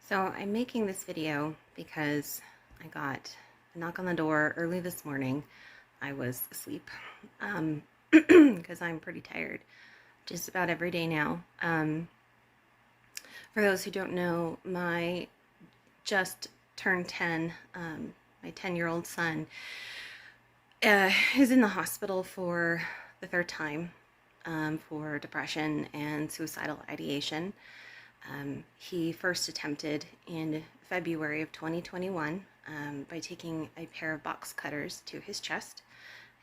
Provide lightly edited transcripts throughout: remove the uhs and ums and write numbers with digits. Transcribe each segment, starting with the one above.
So I'm making this video because I got a knock on the door early this morning. I was asleep because I'm pretty tired just about every day now. For those who don't know, my just turned 10, my 10-year-old son is in the hospital for the third time for depression and suicidal ideation. He first attempted in February of 2021 by taking a pair of box cutters to his chest.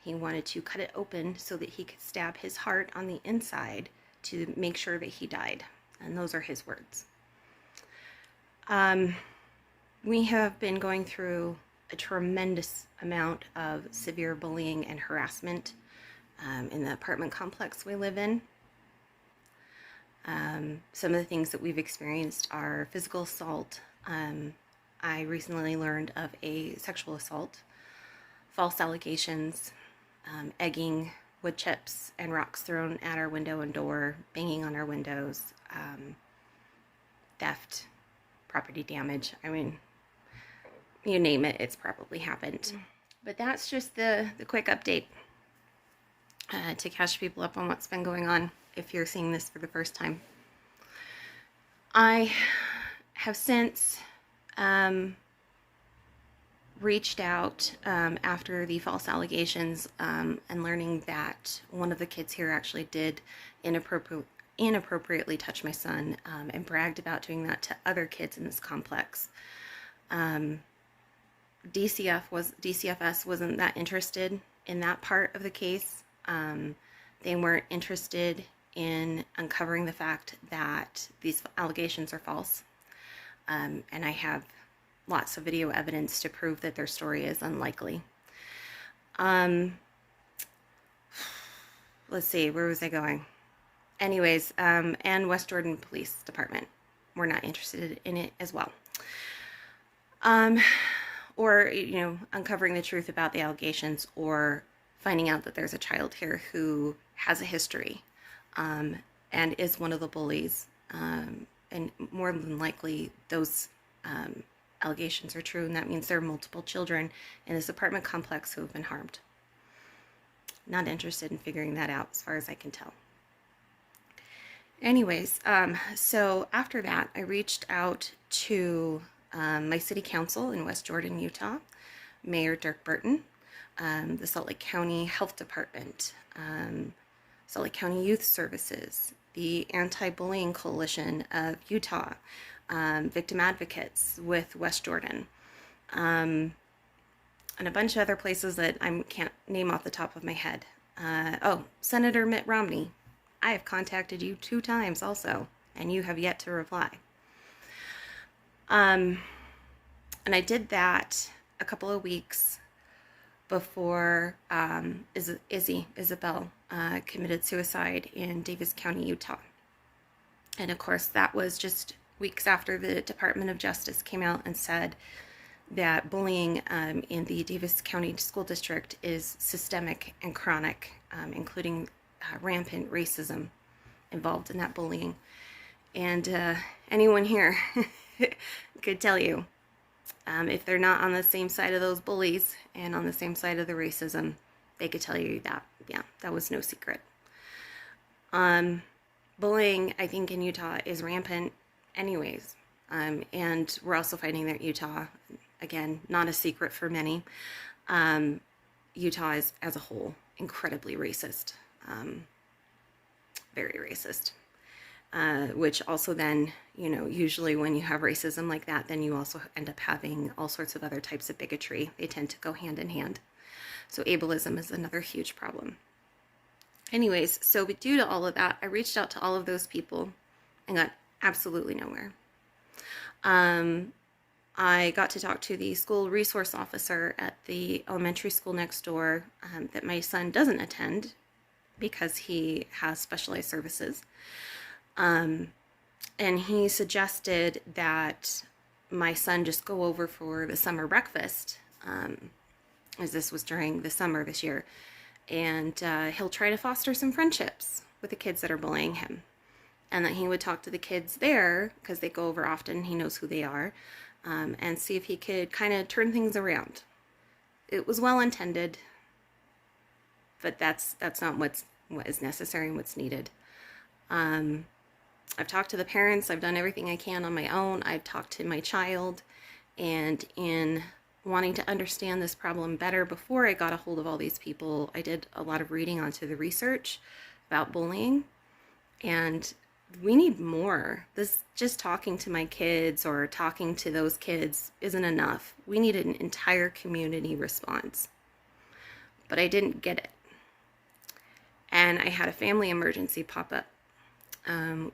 He wanted to cut it open so that he could stab his heart on the inside to make sure that he died. And those are his words. We have been going through a tremendous amount of severe bullying and harassment in the apartment complex we live in. Some of the things that we've experienced are physical assault. I recently learned of a sexual assault, false allegations, egging, wood chips and rocks thrown at our window and door, banging on our windows, theft, property damage. I mean, you name it, it's probably happened. But that's just the quick update to catch people up on what's been going on if you're seeing this for the first time. I have since reached out after the false allegations and learning that one of the kids here actually did inappropriately touch my son and bragged about doing that to other kids in this complex. DCFS wasn't that interested in that part of the case. They weren't interested in uncovering the fact that these allegations are false. And I have lots of video evidence to prove that their story is unlikely. Let's see, where was I going? Anyways, and West Jordan Police Department were not interested in it as well. Or, uncovering the truth about the allegations, or finding out that there's a child here who has a history and is one of the bullies. And more than likely, those allegations are true, and that means there are multiple children in this apartment complex who have been harmed. Not interested in figuring that out, as far as I can tell. Anyways, so after that, I reached out to my city council in West Jordan, Utah, Mayor Dirk Burton, the Salt Lake County Health Department, Salt Lake County Youth Services, the Anti-Bullying Coalition of Utah, victim advocates with West Jordan, and a bunch of other places that I can't name off the top of my head. Senator Mitt Romney. I have contacted you 2 times also, and you have yet to reply. And I did that a couple of weeks before Isabel committed suicide in Davis County, Utah. And of course, that was just weeks after the Department of Justice came out and said that bullying in the Davis County School District is systemic and chronic, including rampant racism involved in that bullying. And anyone here could tell you, if they're not on the same side of those bullies and on the same side of the racism, they could tell you that, yeah, that was no secret. Bullying, I think, in Utah is rampant anyways. And we're also finding that Utah, again, not a secret for many, Utah is, as a whole, incredibly racist. Very racist. Which also then, usually when you have racism like that, then you also end up having all sorts of other types of bigotry. They tend to go hand in hand. So ableism is another huge problem. Anyways, so due to all of that, I reached out to all of those people and got absolutely nowhere. I got to talk to the school resource officer at the elementary school next door that my son doesn't attend because he has specialized services. And he suggested that my son just go over for the summer breakfast, as this was during the summer this year, and he'll try to foster some friendships with the kids that are bullying him. and that he would talk to the kids there because they go over often. He knows who they are, and see if he could kind of turn things around. It was well intended, but that's not what is necessary and what's needed. I've talked to the parents. I've done everything I can on my own. I've talked to my child, and in wanting to understand this problem better before I got a hold of all these people, I did a lot of reading onto the research about bullying, and we need more. This just talking to my kids or talking to those kids isn't enough. We need an entire community response. But I didn't get it. And I had a family emergency pop up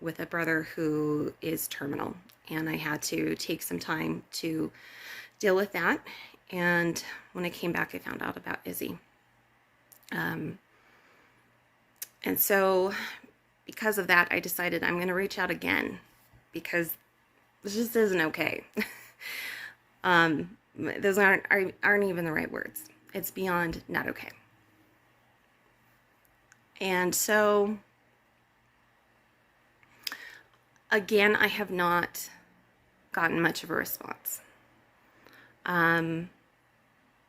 with a brother who is terminal. And I had to take some time to deal with that. And when I came back, I found out about Izzy. And so because of that, I decided I'm going to reach out again, because this just isn't okay. Those aren't even the right words. It's beyond not okay. And so, again, I have not gotten much of a response. I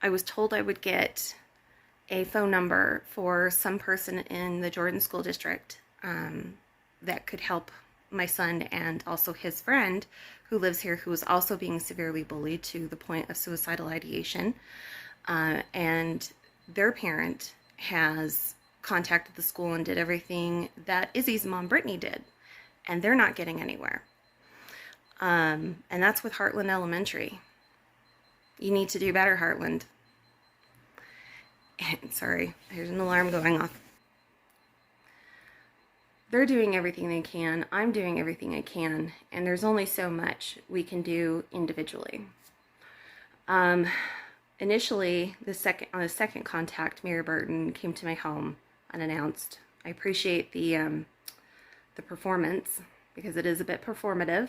was told I would get a phone number for some person in the Jordan School District that could help my son and also his friend who lives here, who is also being severely bullied to the point of suicidal ideation. And their parent has contacted the school and did everything that Izzy's mom, Brittany, did. And they're not getting anywhere. And that's with Heartland Elementary. You need to do better, Heartland. Sorry, there's an alarm going off. They're doing everything they can. I'm doing everything I can. And there's only so much we can do individually. Initially, on the second contact, Mayor Burton came to my home unannounced. I appreciate the performance, because it is a bit performative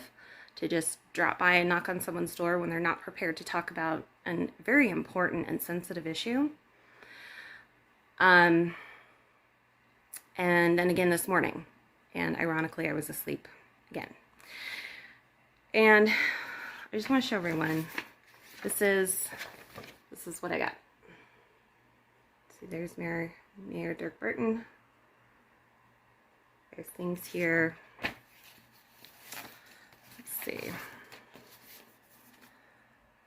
to just drop by and knock on someone's door when they're not prepared to talk about a very important and sensitive issue. And then again this morning, and ironically I was asleep again. And I just want to show everyone, this is what I got. See, there's Mayor Dirk Burton. There's things here. Let's see.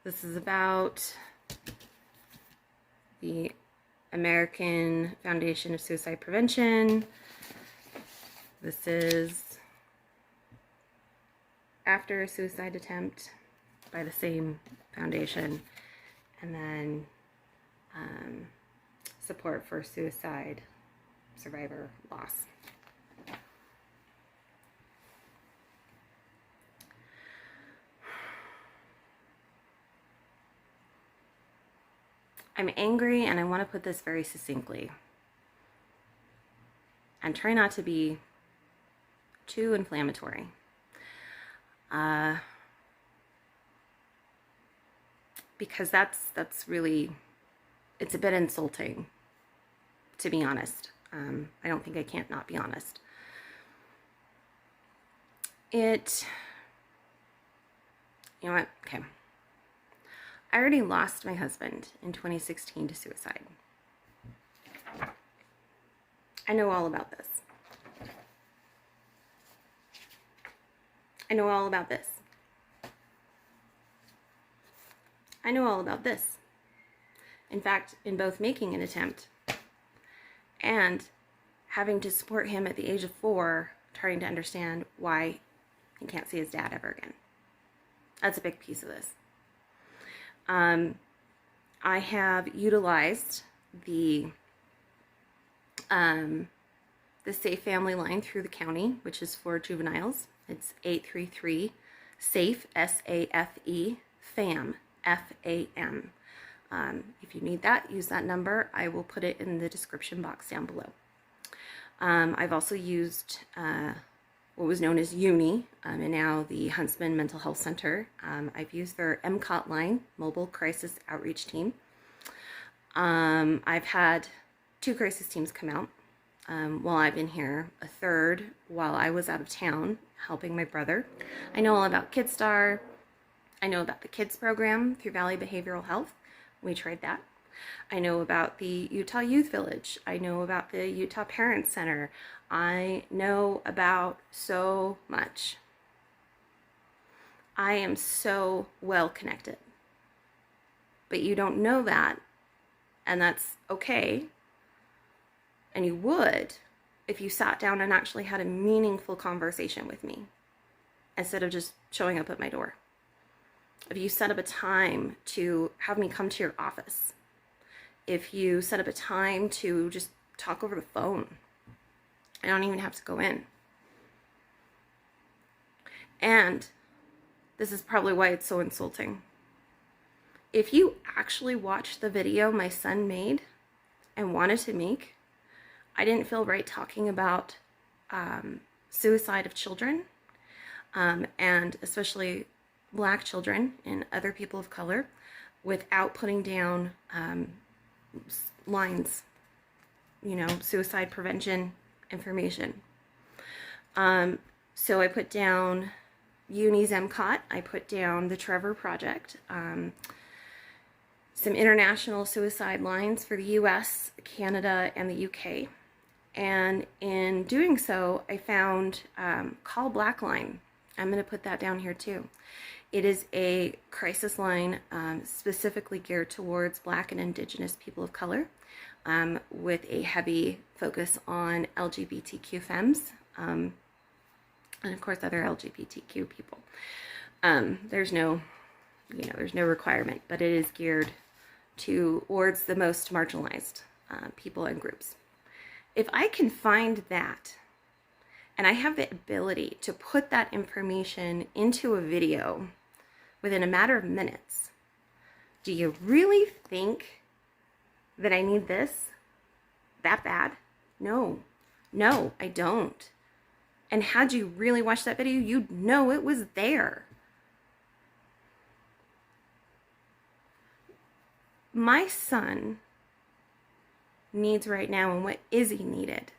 This is about the American Foundation of Suicide Prevention. This is after a suicide attempt by the same foundation. And then support for suicide survivor loss. I'm angry, and I want to put this very succinctly. And try not to be too inflammatory. Because that's really, it's a bit insulting, to be honest. I don't think I can't not be honest. You know what? Okay. I already lost my husband in 2016 to suicide. I know all about this. I know all about this. I know all about this. In fact, in both making an attempt and having to support him at the age of 4, trying to understand why he can't see his dad ever again. That's a big piece of this. I have utilized the Safe Family line through the county, which is for juveniles. It's 833-SAFE, S-A-F-E, FAM, F-A-M. If you need that, use that number. I will put it in the description box down below. I've also used what was known as UNI, and now the Huntsman Mental Health Center. I've used their MCOT line, Mobile Crisis Outreach Team. I've had 2 crisis teams come out. while I've been here, a third while I was out of town helping my brother. I know all about KidStar. I know about the kids program through Valley Behavioral Health. We tried that. I know about the Utah Youth Village. I know about the Utah Parents Center. I know about so much. I am so well connected. But you don't know that, and that's okay. And you would if you sat down and actually had a meaningful conversation with me instead of just showing up at my door. If you set up a time to have me come to your office. If you set up a time to just talk over the phone. I don't even have to go in. And this is probably why it's so insulting. If you actually watched the video my son made and wanted to make, I didn't feel right talking about suicide of children, and especially Black children and other people of color, without putting down lines, suicide prevention information. So I put down Uni's MCOT, I put down the Trevor Project, some international suicide lines for the US, Canada, and the UK. And in doing so, I found Call Blackline. I'm going to put that down here too. It is a crisis line specifically geared towards Black and Indigenous people of color, with a heavy focus on LGBTQ femmes, and of course other LGBTQ people. There's no requirement, but it is geared towards the most marginalized people and groups. If I can find that, and I have the ability to put that information into a video within a matter of minutes, do you really think that I need this that bad? No, I don't. And had you really watched that video, you'd know it was there. My son needs right now, and what Izzy needed,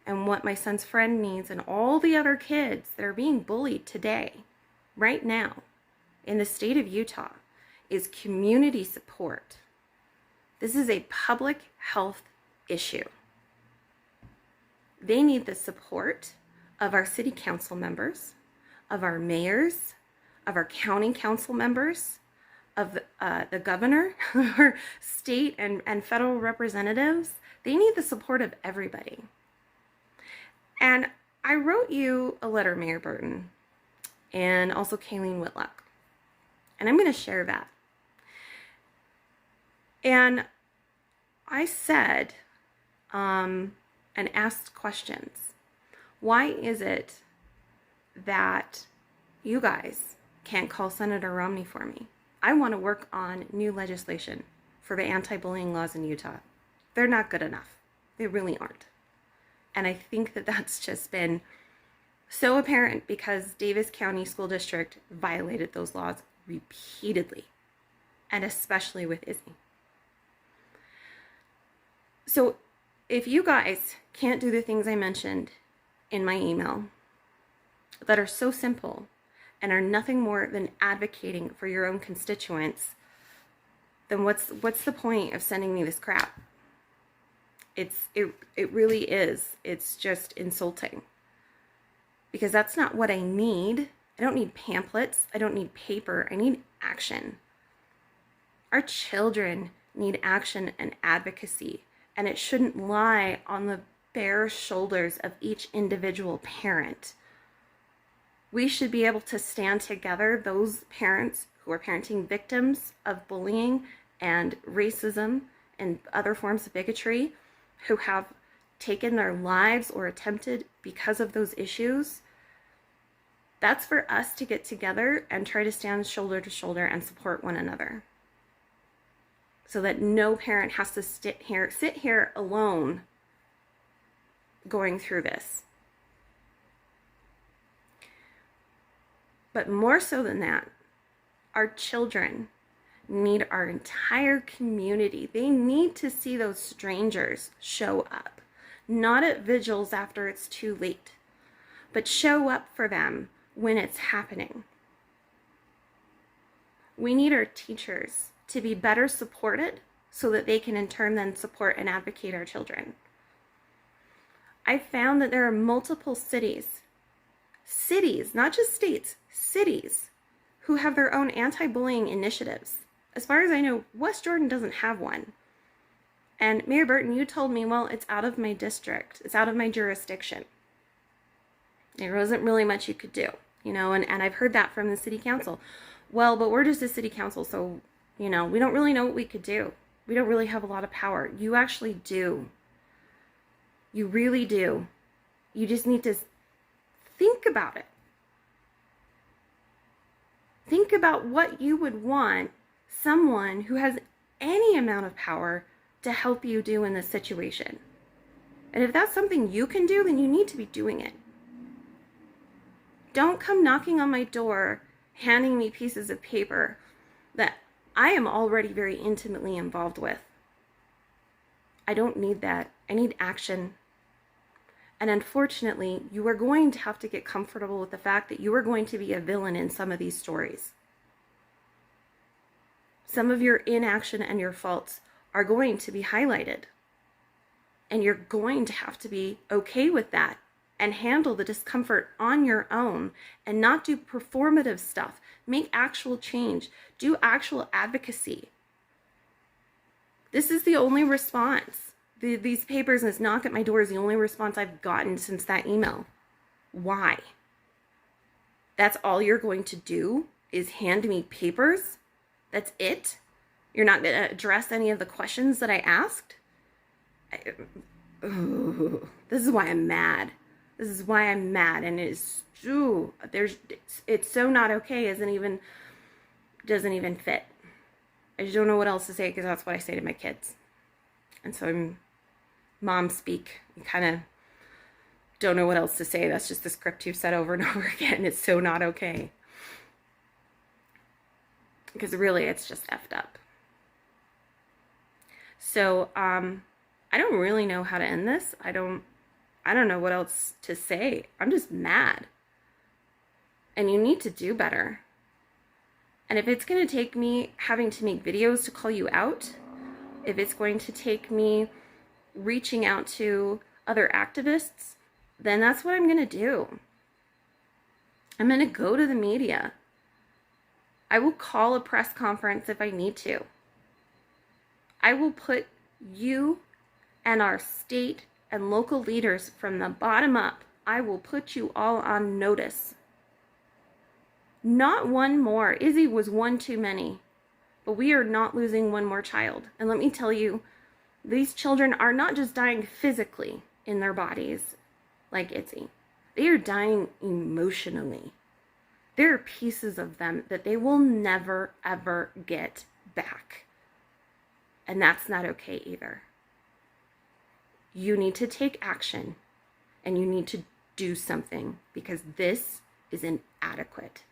and what my son's friend needs, and all the other kids that are being bullied today, right now, in the state of Utah, is community support. This is a public health issue. They need the support of our city council members, of our mayors, of our county council members, of the governor, or state and federal representatives. They need the support of everybody. And I wrote you a letter, Mayor Burton, and also Kayleen Whitlock. And I'm going to share that. And I said, and asked questions. Why is it that you guys can't call Senator Romney for me? I want to work on new legislation for the anti-bullying laws in Utah. They're not good enough. They really aren't. And I think that that's just been so apparent because Davis County School District violated those laws repeatedly, and especially with Izzy. So if you guys can't do the things I mentioned in my email that are so simple and are nothing more than advocating for your own constituents, then what's the point of sending me this crap? It really is. It's just insulting. Because that's not what I need. I don't need pamphlets. I don't need paper. I need action. Our children need action and advocacy, and it shouldn't lie on the bare shoulders of each individual parent. We should be able to stand together, those parents who are parenting victims of bullying and racism and other forms of bigotry, who have taken their lives or attempted because of those issues. That's for us to get together and try to stand shoulder to shoulder and support one another, so that no parent has to sit here alone going through this. But more so than that, our children need our entire community. They need to see those strangers show up, not at vigils after it's too late, but show up for them when it's happening. We need our teachers to be better supported so that they can in turn then support and advocate our children. I found that there are multiple cities, not just states, cities, who have their own anti-bullying initiatives. As far as I know, West Jordan doesn't have one. And Mayor Burton, you told me, well, it's out of my district. It's out of my jurisdiction. There wasn't really much you could do, you know, and I've heard that from the city council. Well, but we're just a city council, so, you know, we don't really know what we could do. We don't really have a lot of power. You actually do. You really do. You just need to think about it. Think about what you would want someone who has any amount of power to help you do in this situation. And if that's something you can do, then you need to be doing it. Don't come knocking on my door, handing me pieces of paper that I am already very intimately involved with. I don't need that. I need action. And unfortunately, you are going to have to get comfortable with the fact that you are going to be a villain in some of these stories. Some of your inaction and your faults are going to be highlighted. And you're going to have to be okay with that and handle the discomfort on your own and not do performative stuff. Make actual change. Do actual advocacy. This is the only response. These papers and this knock at my door is the only response I've gotten since that email. Why? That's all you're going to do is hand me papers? That's it? You're not going to address any of the questions that I asked? This is why I'm mad. This is why I'm mad, and it's so not okay. Doesn't even fit. I just don't know what else to say because that's what I say to my kids, and so I'm mom speak. You kind of don't know what else to say. That's just the script you've said over and over again. It's so not okay because really it's just effed up. So I don't really know how to end this. I don't know what else to say. I'm just mad. And you need to do better. And if it's going to take me having to make videos to call you out, if it's going to take me reaching out to other activists, then that's what I'm going to do. I'm going to go to the media. I will call a press conference if I need to. I will put you and our state and local leaders from the bottom up. I will put you all on notice. Not one more. Izzy was one too many. But we are not losing one more child. And let me tell you, these children are not just dying physically in their bodies like Izzy. They are dying emotionally. There are pieces of them that they will never, ever get back. And that's not okay either. You need to take action and you need to do something because this is inadequate.